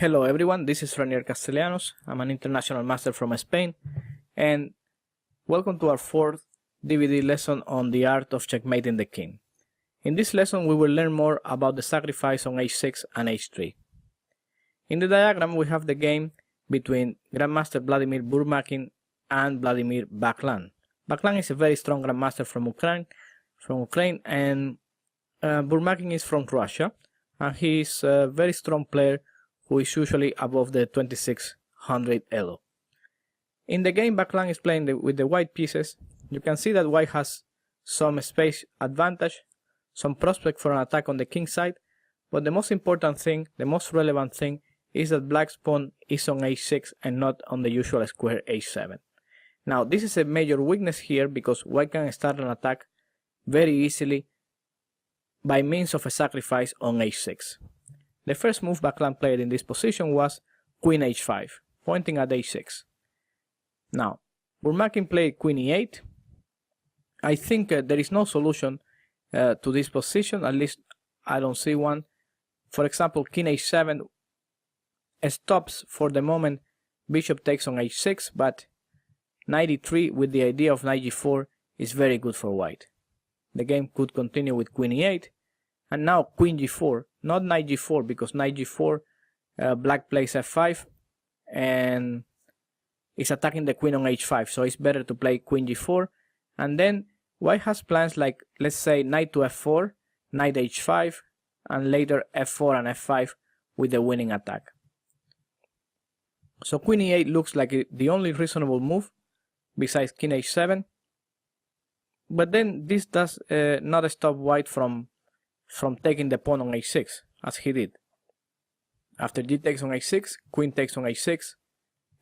Hello everyone, this is Renier Castellanos. I'm an international master from Spain, and welcome to our fourth DVD lesson on the art of checkmating the king. In this lesson we will learn more about the sacrifice on h6 and h3. In the diagram we have the game between Grandmaster Vladimir Burmakin and Vladimir Baklan. Baklan is a very strong Grandmaster from Ukraine, and Burmakin is from Russia, and he is a very strong player who is usually above the 2600 elo. In the game Baklan is playing with the white pieces. You can see that white has some space advantage, some prospect for an attack on the king side, but the most important thing, the most relevant thing, is that black's pawn is on h6 and not on the usual square h7. Now this is a major weakness here because white can start an attack very easily by means of a sacrifice on h6. The first move Baklan played in this position was queen h5, pointing at h6. Now, Burmakin played queen e8. I think there is no solution to this position, at least I don't see one. For example, king h7 stops for the moment, bishop takes on h6, but knight e3 with the idea of knight g4 is very good for white. The game could continue with queen e8, and now queen g4, not knight g4, because knight g4, black plays f5 and is attacking the queen on h5, so it's better to play queen g4, and then white has plans like, let's say, knight to f4, knight h5, and later f4 and f5 with the winning attack. So queen e8 looks like the only reasonable move besides king h7, but then this does not stop white from taking the pawn on h6, as he did. After g takes on h6, queen takes on h6,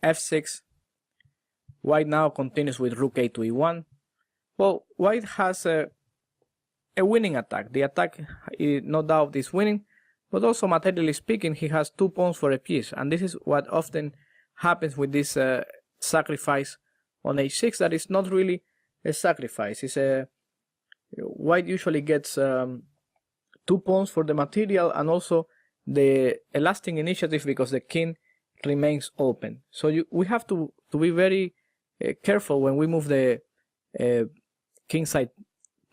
f6. White now continues with rook a to e1. Well, white has a winning attack. The attack, no doubt, is winning, but also materially speaking, he has 2 pawns for a piece, and this is what often happens with this sacrifice on h6. That is not really a sacrifice. It's white usually gets 2 pawns for the material and also the elastic initiative because the king remains open. So we have to be very careful when we move the kingside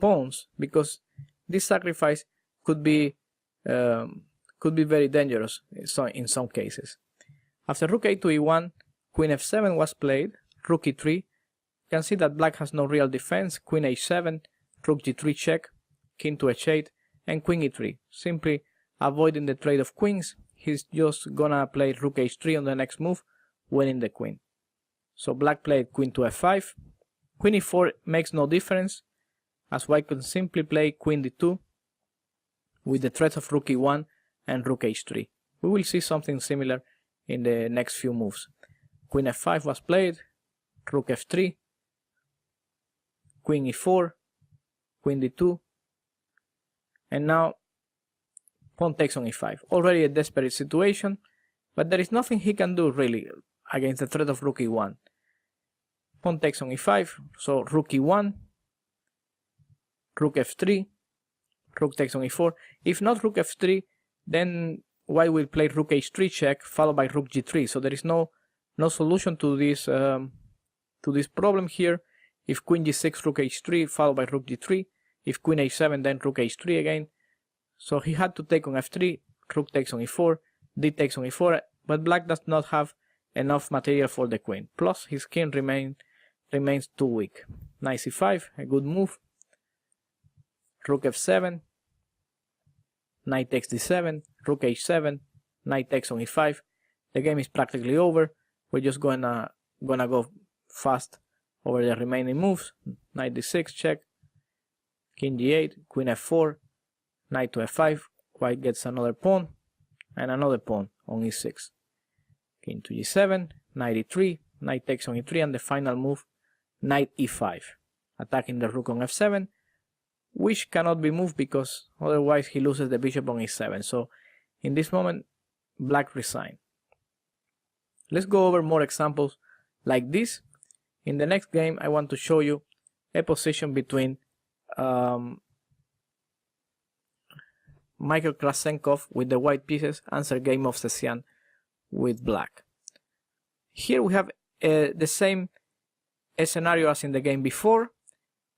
pawns, because this sacrifice could be very dangerous in some cases. After rook a to e1, queen f7 was played, rook e3. You can see that black has no real defense. Queen h7, rook g3 check, king to h8, and queen e3. Simply avoiding the trade of queens. He's just gonna play rook h3 on the next move, winning the queen. So black played queen to f5. Queen e4 makes no difference, as white could simply play queen d2 with the threats of rook e1 and rook h3. We will see something similar in the next few moves. Queen f5 was played, rook f3, queen e4, queen d2, and now pawn takes on e5. Already a desperate situation, but there is nothing he can do really against the threat of rook e1. Pawn takes on e5, so rook e1, rook f3, rook takes on e4. If not rook f3, then white will play rook h3 check followed by rook g3. So there is no solution to this problem here. If queen g6, rook h3 followed by rook g3. If queen h7, then rook h3 again. So he had to take on f3, rook takes on e4, d takes on e4, but black does not have enough material for the queen. Plus his king remains too weak. Knight c5, a good move. Rook f7, knight takes d7, rook h7, knight takes on e5. The game is practically over. We're just gonna go fast over the remaining moves. Knight d6 check, king g8, queen f4, knight to f5. White gets another pawn and another pawn on e6. King to g7, knight e3, knight takes on e3, and the final move, knight e5, attacking the rook on f7, which cannot be moved because otherwise he loses the bishop on e7. So in this moment, black resigns. Let's go over more examples like this. In the next game, I want to show you a position between Michael Krasenkov with the white pieces and Sergei Movsesian with black. Here we have the same scenario as in the game before.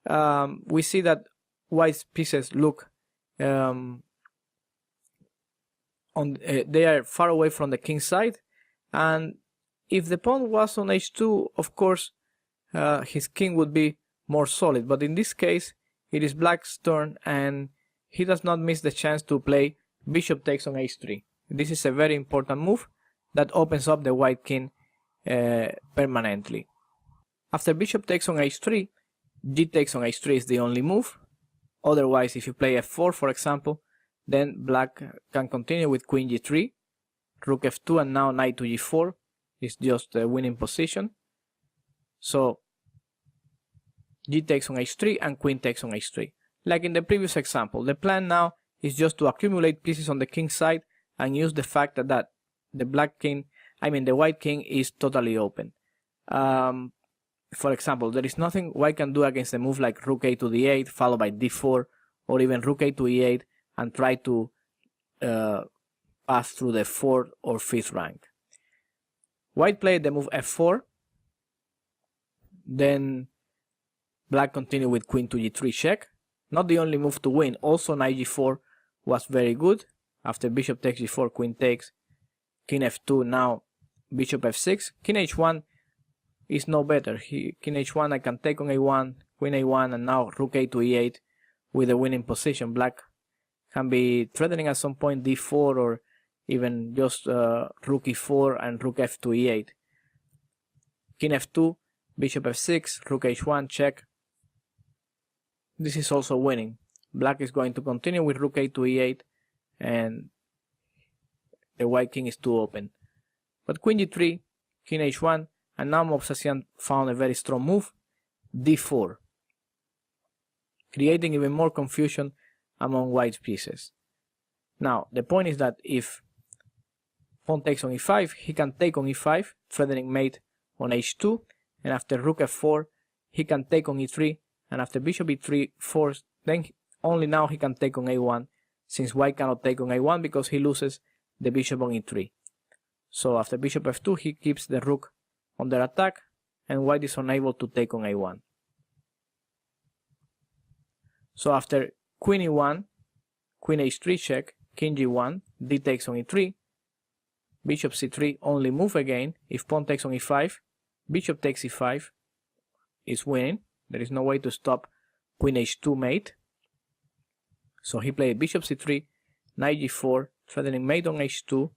We see that white's pieces look they are far away from the king's side, and if the pawn was on h2, of course his king would be more solid, but in this case it is black's turn and he does not miss the chance to play bishop takes on h3. This is a very important move that opens up the white king permanently. After bishop takes on h3, g takes on h3 is the only move. Otherwise, if you play f4 for example, then black can continue with queen g3, rook f2, and now knight to g4 is just a winning position. So g takes on h3 and queen takes on h3. Like in the previous example, the plan now is just to accumulate pieces on the king's side and use the fact that the white king is totally open. For example, there is nothing white can do against a move like rook a to d8 followed by d4, or even rook a to e8 and try to pass through the 4th or 5th rank. White played the move f4, then black continued with queen to g3 check. Not the only move to win, also knight g4 was very good. After bishop takes g4, queen takes, king f2, now bishop f6, king h1 is no better. King h1 I can take on a1, queen a1, and now rook a to e8 with a winning position. Black can be threatening at some point d4 or even just rook e4 and rook f to e8. King f2, bishop f6, rook h1, check. This is also winning. Black is going to continue with rook a to e8 and the white king is too open. But queen g3, king h1, and now Mobsesian found a very strong move, d4, creating even more confusion among white's pieces. Now the point is that if pawn takes on e5, he can take on e5, threatening mate on h2, and after rook f4 he can take on e3, and after bishop e3 force, then only now he can take on a1, since white cannot take on a1 because he loses the bishop on e3. So after bishop f2 he keeps the rook under attack and white is unable to take on a1. So after queen e1, queen h3 check, king g1, d takes on e3, bishop c3 only move again. If pawn takes on e5, bishop takes e5 is winning. There is no way to stop queen h2 mate. So he played bishop c3, knight g4, threatening mate on h2,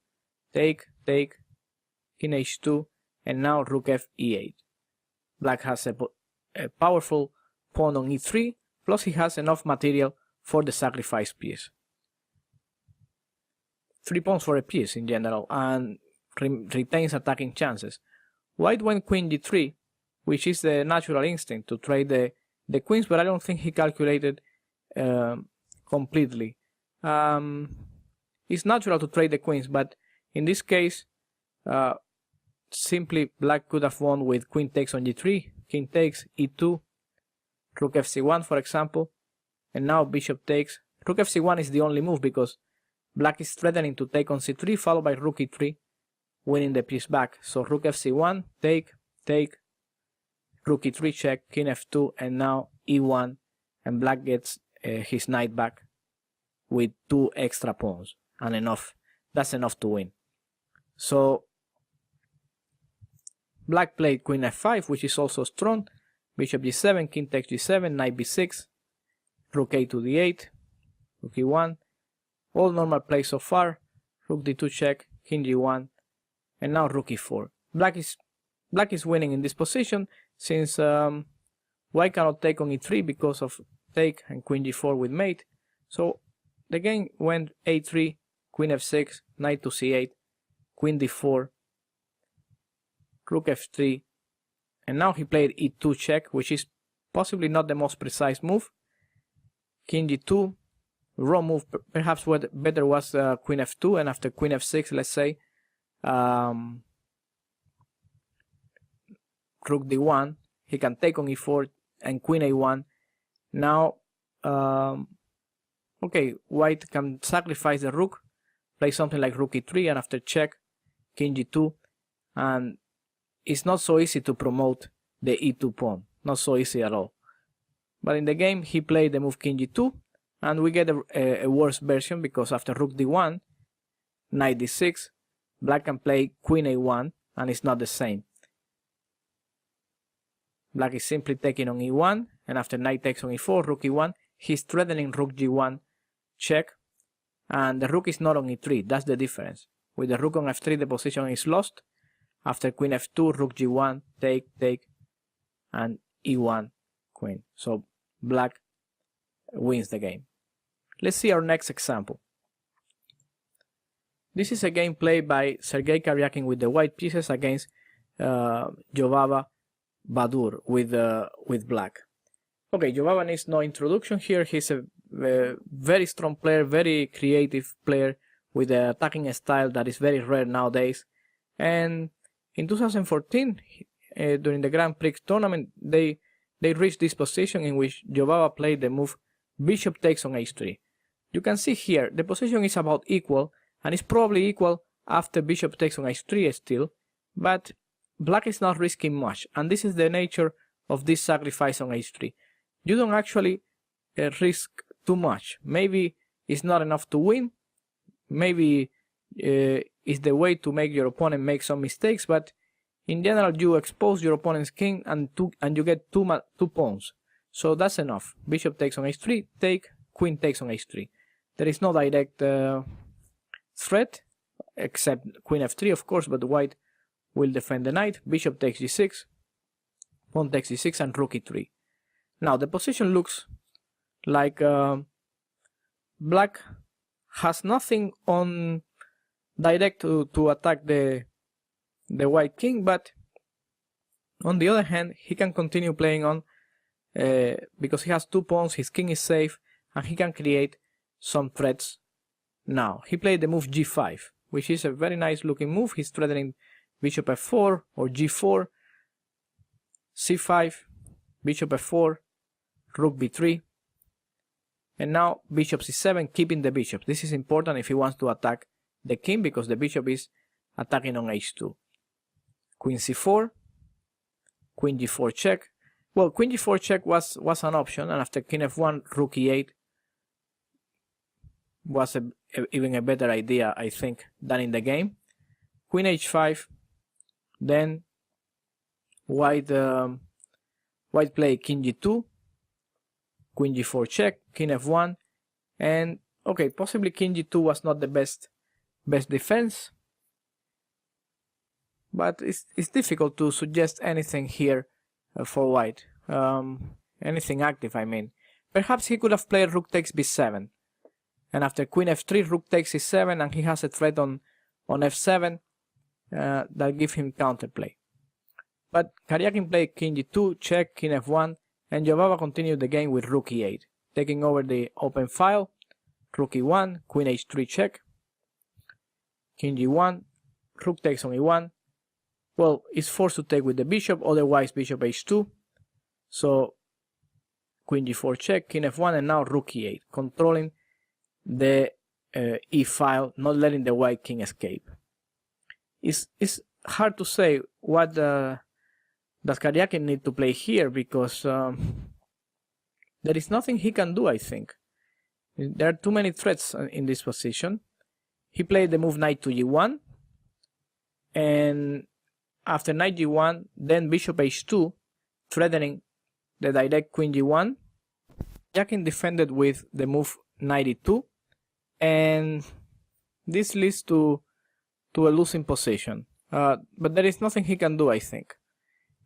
take, king h2, and now rook f e8. Black has a powerful pawn on e3, plus he has enough material for the sacrifice piece. 3 pawns for a piece in general, and retains attacking chances. White went queen g3, which is the natural instinct to trade the queens, but I don't think he calculated completely. It's natural to trade the queens, but in this case, simply black could have won with queen takes on g3, king takes, e2, rook fc1 for example, and now bishop takes. Rook fc1 is the only move because black is threatening to take on c3 followed by rook e3, winning the piece back. So rook fc1, take, rook e3 check, king f2, and now e1, and black gets his knight back with 2 extra pawns, and that's enough to win. So black played queen f5, which is also strong, bishop g7, king takes g7, knight b6, rook a to d8, rook e1, all normal plays so far, rook d2 check, king g1, and now rook e4. Black is winning in this position since white cannot take on e3 because of take and queen g4 with mate. So the game went a3, queen f6, knight to c8, queen d4, rook f3, and now he played e2 check, which is possibly not the most precise move. King g2, raw move, perhaps what better was queen f2, and after queen f6, let's say, rook d1, he can take on e4 and queen a1. Now, okay, white can sacrifice the rook, play something like rook e3, and after check, king g2, and it's not so easy to promote the e2 pawn, not so easy at all. But in the game he played the move king g2, and we get a worse version, because after rook d1, knight d6, black can play queen a1, and it's not the same. Black is simply taking on e1, and after knight takes on e4, rook e1, he's threatening rook g1 check, and the rook is not on e3. That's the difference. With the rook on f3, the position is lost. After queen f2, rook g1, take, and e1 queen. So black wins the game. Let's see our next example. This is a game played by Sergei Karyakin with the white pieces against Jovava Badur with black. Okay, Jovava needs no introduction here. He's a very strong player, very creative player with an attacking style that is very rare nowadays. And in 2014, during the Grand Prix tournament, they reached this position in which Jovava played the move bishop takes on h3. You can see here the position is about equal, and it's probably equal after bishop takes on h3 still, but black is not risking much, and this is the nature of this sacrifice on h3. You don't actually risk too much. Maybe it's not enough to win, maybe it's the way to make your opponent make some mistakes, but in general you expose your opponent's king and you get two pawns. So that's enough. Bishop takes on h3, take, queen takes on h3. There is no direct threat, except queen f3 of course, but white will defend the knight. Bishop takes g6, pawn takes g6, and rook e3. Now the position looks like black has nothing on direct to attack the white king, but on the other hand he can continue playing on because he has two pawns, his king is safe, and he can create some threats. Now he played the move g5, which is a very nice looking move. He's threatening bishop f4 or g4, c5, bishop f4, rook b3, and now bishop c7, keeping the bishop. This is important if he wants to attack the king, because the bishop is attacking on h2. Queen c4, queen g4 check. Well, queen g4 check was an option, and after king f1, rook e8 was even a better idea, I think, than in the game. Queen h5, then white play king g2, queen g4 check, king f1, and okay, possibly king g2 was not the best defense, but it's difficult to suggest anything here for white, anything active, I mean. Perhaps he could have played rook takes b7, and after queen f3, rook takes e7, and he has a threat on f7 that give him counterplay. But Karyakin played king g2, check, king f1, and Jovava continued the game with rook e8, taking over the open file. Rook e1, queen h3 check, king g1, rook takes on e1. Well, it's forced to take with the bishop, otherwise bishop h2. So queen g4 check, king f1, and now rook e8, controlling the e file, not letting the white king escape. It's hard to say what does Karyakin need to play here, because there is nothing he can do, I think. There are too many threats in this position. He played the move knight to g1, and after knight g1, then bishop h2, threatening the direct queen g1. Karyakin defended with the move knight e2, and this leads to a losing position. But there is nothing he can do, I think.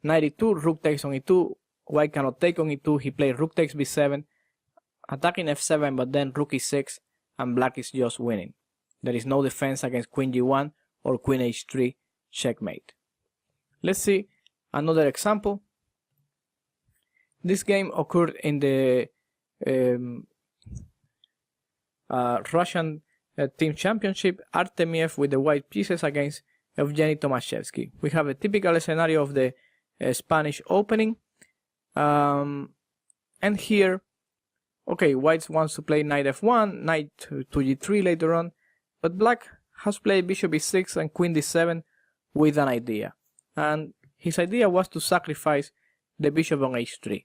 Knight e2, rook takes on e2, white cannot take on e2, he played rook takes b7, attacking f7, but then rook e6, and black is just winning. There is no defense against queen g1 or queen h3 checkmate. Let's see another example. This game occurred in the Russian team championship, Artemiev with the white pieces against Evgeny Tomashevsky. We have a typical scenario of the Spanish opening, and here, okay, white wants to play knight f1, knight to g3 later on, but black has played bishop e6 and queen d7 with an idea. And his idea was to sacrifice the bishop on h3.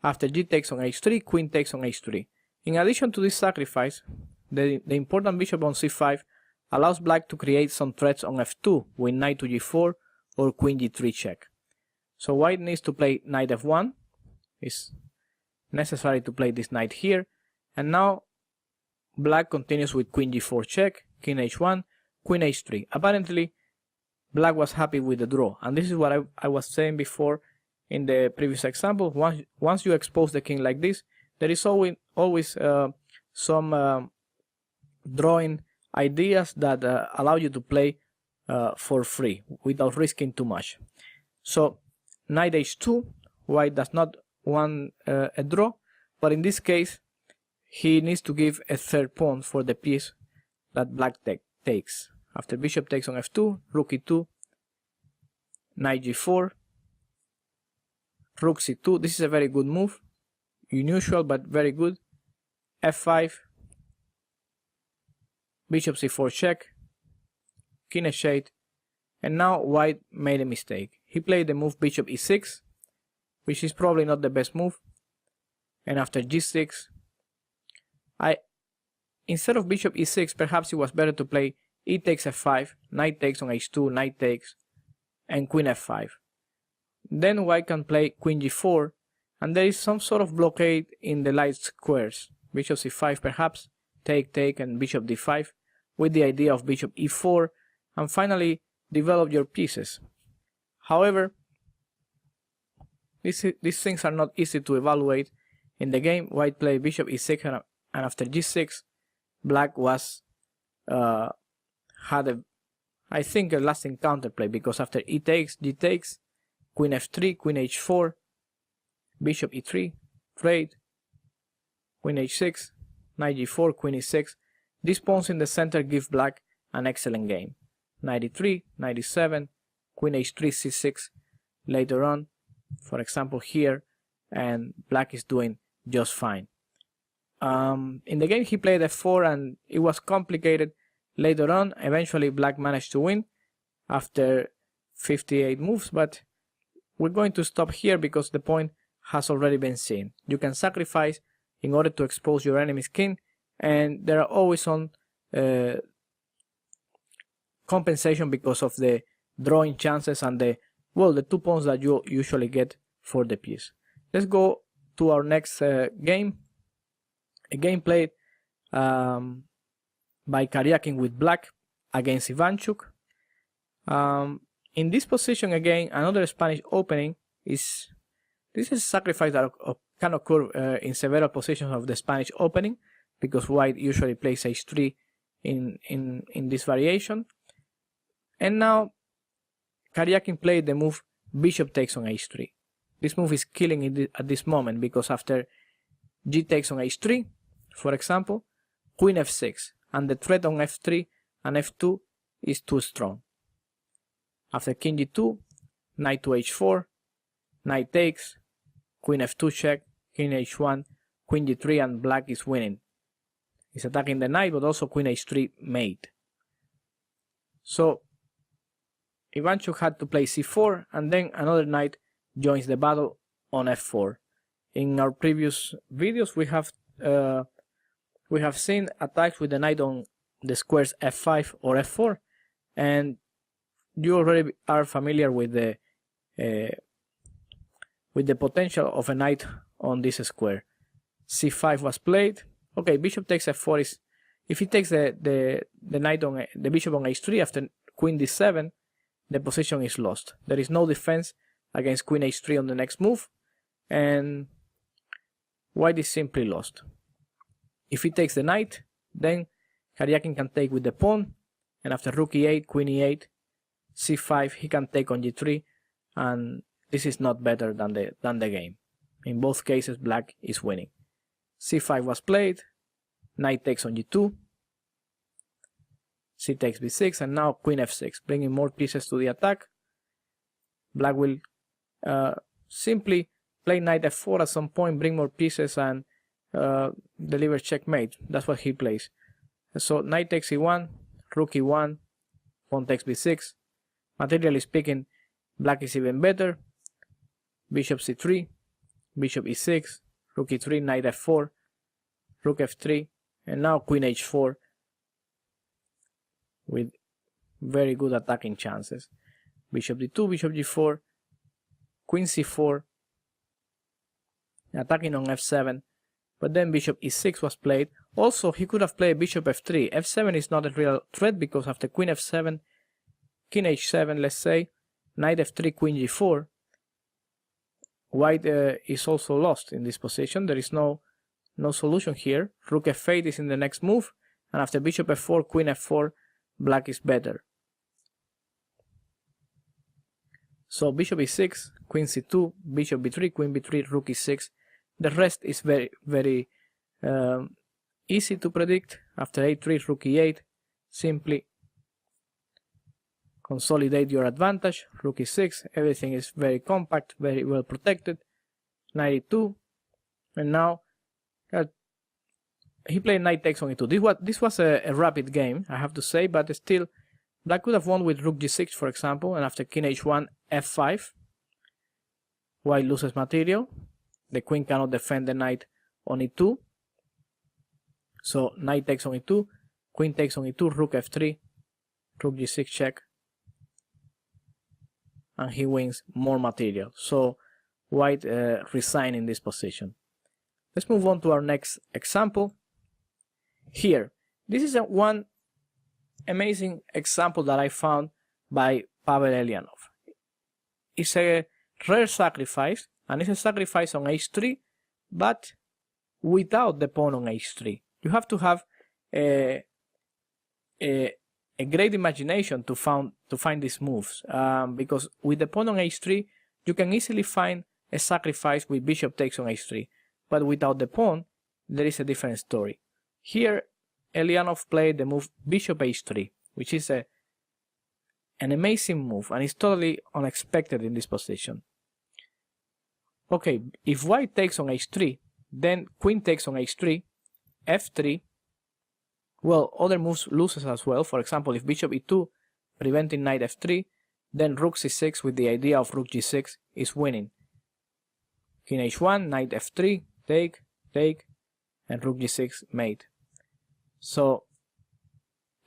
After g takes on h3, queen takes on h3. In addition to this sacrifice, the important bishop on c5 allows black to create some threats on f2 with knight to g4 or queen g3 check. So white needs to play knight f1. It's necessary to play this knight here. And now black continues with queen g4 check, king h1, queen h3. Apparently, black was happy with the draw. And this is what I was saying before in the previous example. Once you expose the king like this, there is always some drawing ideas that allow you to play for free without risking too much. So knight h2, white does not want a draw, but in this case he needs to give a third pawn for the piece that black takes. After bishop takes on f2, rook e2, knight g4, rook c2. This is a very good move, unusual but very good. f5, bishop c4 check, king h8, and now white made a mistake. He played the move bishop e6, which is probably not the best move. And after g6, instead of bishop e6, perhaps it was better to play e takes f5, knight takes on h2, knight takes, and queen f5. Then white can play queen g4, and there is some sort of blockade in the light squares. Bishop c5 perhaps, take, and bishop d5, with the idea of bishop e4, and finally develop your pieces. However, these things are not easy to evaluate in the game. White played bishop e6, and after g6, black was had I think a lasting counterplay, because after e takes, g takes, queen f3, queen h4, bishop e3, trade, queen h6, knight g4, queen e6. These pawns in the center give black an excellent game. Knight e3, knight e7, queen h3, c6 later on, for example here, and black is doing just fine. In the game he played f4 and it was complicated later on. Eventually black managed to win after 58 moves, but we're going to stop here because the point has already been seen. You can sacrifice in order to expose your enemy's king, and there are always some compensation because of the drawing chances and the 2 pawns that you usually get for the piece. Let's go to our next game. A game played by Karyakin with black against Ivanchuk. In this position again, another Spanish opening is, this is a sacrifice that can occur in several positions of the Spanish opening, because white usually plays h3 in this variation. And now Karyakin played the move bishop takes on h3. This move is killing at this moment, because after g takes on h3, for example, queen f6, and the threat on f3 and f2 is too strong. After king g2, knight to h4, knight takes, queen f2 check, king h1, queen g3, and black is winning. He's attacking the knight, but also queen h3 mate. So Ivanchuk had to play c4, and then another knight joins the battle on f4. In our previous videos we have seen attacks with the knight on the squares f5 or f4, and you already are familiar with the potential of a knight on this square. c5 was played. Okay, bishop takes f4 is, if he takes the knight on the bishop on h3 after queen d7, the position is lost. There is no defense against queen h3 on the next move, and white is simply lost. If he takes the knight, then Karyakin can take with the pawn, and after rook e8, queen e8, c5, he can take on g3, and this is not better than the game. In both cases, black is winning. c5 was played, knight takes on g2, c takes b6, and now queen f6, bringing more pieces to the attack. Black will simply play knight f4 at some point, bring more pieces, and deliver checkmate. That's what he plays. So knight takes e1, rook e1, pawn takes b6. Materially speaking, black is even better. Bishop c3, bishop e6, rook e3, knight f4, rook f3, and now queen h4 with very good attacking chances. Bishop d2, bishop g4, queen c4, attacking on f7, but then bishop e6 was played. Also, he could have played bishop f3. f7 is not a real threat because after queen f7, king h7, let's say, knight f3, queen g4, white is also lost in this position. There is no solution here. Rook f8 is in the next move, and after bishop f4, queen f4, black is better. So bishop e6, queen c2, bishop b3, queen b3, rook e6. The rest is very, very easy to predict. After a3, rook e8, simply consolidate your advantage. Rook e6, everything is very compact, very well protected. Knight e2, and now he played knight takes on e2. This was a rapid game, I have to say, but still, black could have won with rook g6, for example, and after king h1, f5, white loses material. The queen cannot defend the knight on e2. So knight takes on e2, queen takes on e2, rook f3, rook g6 check, and he wins more material. So white resigned in this position. Let's move on to our next example. Here, this is one amazing example that I found by Pavel Elianov. It's a rare sacrifice, and it's a sacrifice on h3, but without the pawn on h3. You have to have a great imagination to find these moves, because with the pawn on h3, you can easily find a sacrifice with bishop takes on h3, but without the pawn, there is a different story. Here, Elianov played the move bishop h3, which is an amazing move, and it's totally unexpected in this position. Okay, if white takes on h3, then queen takes on h3, f3, well, other moves loses as well. For example, if bishop e2, preventing knight f3, then rook c6 with the idea of rook g6 is winning. King h1, knight f3, take, and rook g6 mate. So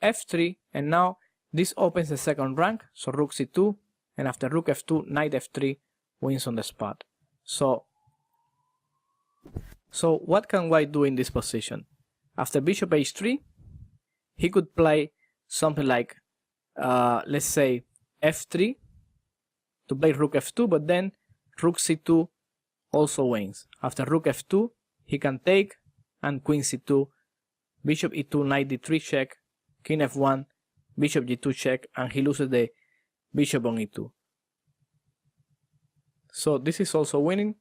f3, and now this opens the second rank, so rook c2, and after rook f2, knight f3 wins on the spot. So what can white do in this position? After bishop h3, he could play something like, let's say, f3 to play rook f2, but then rook c2 also wins. After rook f2, he can take, and queen c2, bishop e2, knight d3 check, king f1, bishop g2 check, and he loses the bishop on e2. So this is also winning.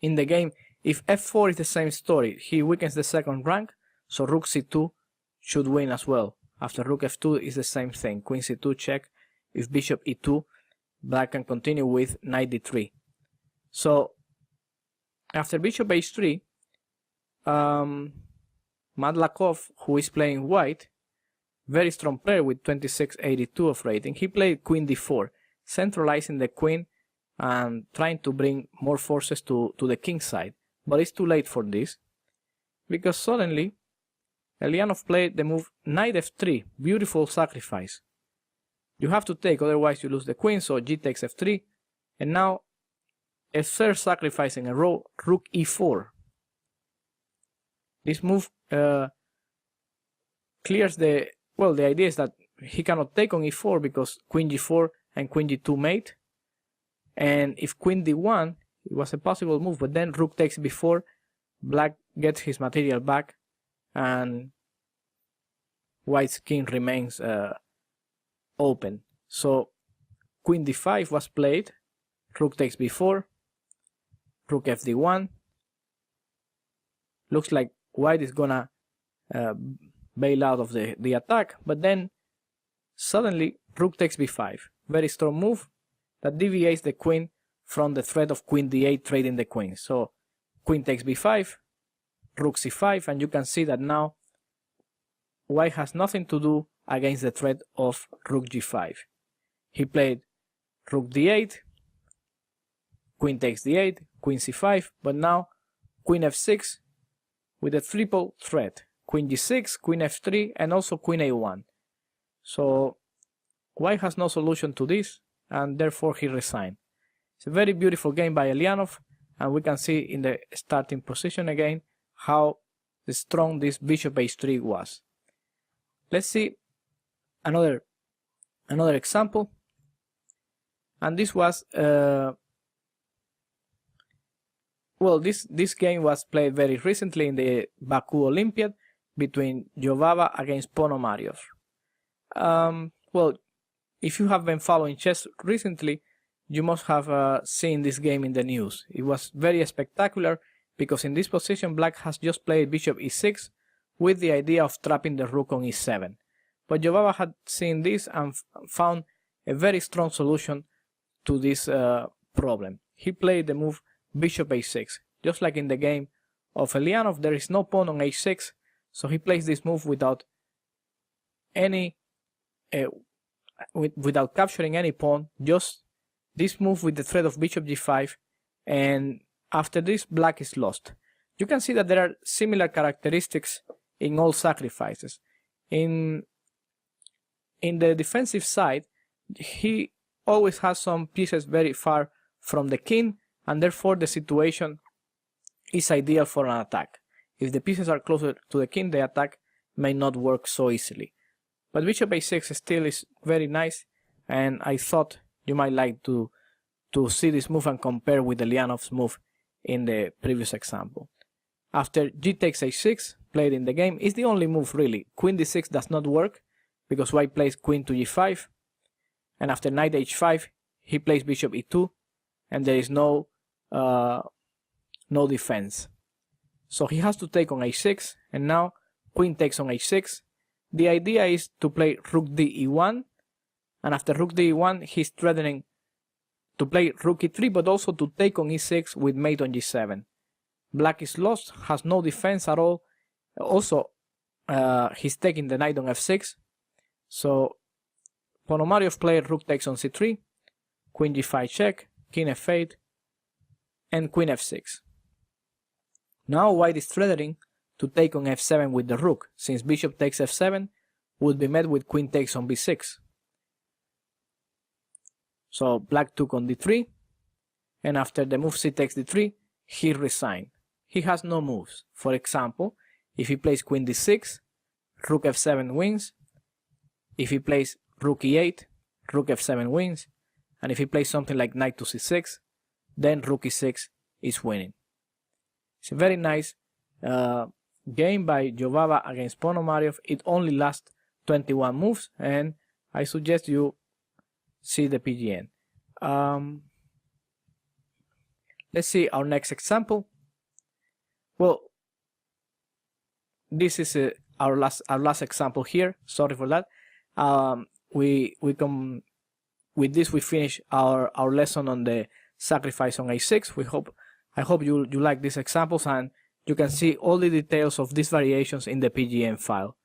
In the game, if f4 is the same story, he weakens the second rank, so rook c2 should win as well. After rook f2 is the same thing, queen c2 check. If bishop e2, black can continue with knight d3. So after bishop h3, Madlakov, who is playing white, very strong player with 2682 of rating, he played queen d4, centralizing the queen and trying to bring more forces to the king side. But it's too late for this, because suddenly Elianov played the move knight f3, beautiful sacrifice. You have to take, otherwise you lose the queen, so g takes f3, and now a third sacrifice in a row, rook e4. This move clears the idea is that he cannot take on e4 because queen g4 and queen g2 mate, and if queen d1, it was a possible move, but then rook takes b4, black gets his material back, and white's king remains open. So queen d5 was played, rook takes b4, rook fd1. Looks like white is gonna bail out of the attack, but then suddenly rook takes b5. Very strong move that deviates the queen from the threat of queen d8 trading the queen. So queen takes b5, rook c5, and you can see that now white has nothing to do against the threat of rook g5. He played rook d8, queen takes d8, queen c5, but now queen f6 with a triple threat, queen g6, queen f3, and also queen a1. So white has no solution to this, and therefore he resigned. It's a very beautiful game by Elianov, and we can see in the starting position again how strong this bishop h3 was. Let's see another example, and this was well, this game was played very recently in the Baku Olympiad between Jovava against Ponomariov. Well, if you have been following chess recently, you must have seen this game in the news. It was very spectacular because in this position black has just played bishop e6 with the idea of trapping the rook on e7. But Jovava had seen this and found a very strong solution to this problem. He played the move bishop a6. Just like in the game of Elianov, there is no pawn on a6, so he plays this move without any without capturing any pawn, just this move with the threat of bishop g5, and after this black is lost. You can see that there are similar characteristics in all sacrifices. In the defensive side, he always has some pieces very far from the king, and therefore the situation is ideal for an attack. If the pieces are closer to the king, the attack may not work so easily. But bishop a6 still is very nice, and I thought you might like to see this move and compare with Elianov's move in the previous example. After g takes a6, played in the game, is the only move really. Queen d6 does not work because white plays queen to g5, and after knight h5 he plays bishop e2, and there is no defense. So he has to take on a6, and now queen takes on a6. The idea is to play rook d e1, and after rook d e1 he's threatening to play rook e3, but also to take on e6 with mate on g7. Black is lost, has no defense at all. Also, he's taking the knight on f6. So Ponomariov played rook takes on c3, queen g5 check, king f8, and queen f6. Now white is threatening to take on f7 with the rook, since bishop takes f7 would be met with queen takes on b6. So black took on d3, and after the move c takes d3, he resigned. He has no moves. For example, if he plays queen d6, rook f7 wins. If he plays rook e8, rook f7 wins. And if he plays something like knight to c6, then rook e6 is winning. It's a very nice game by Jovava against Ponomariov. It only lasts 21 moves, and I suggest you see the PGN. Let's see our next example. Well, this is our last example here. Sorry for that. With this we finish our lesson on the sacrifice on a6. I hope you like these examples, and you can see all the details of these variations in the PGN file.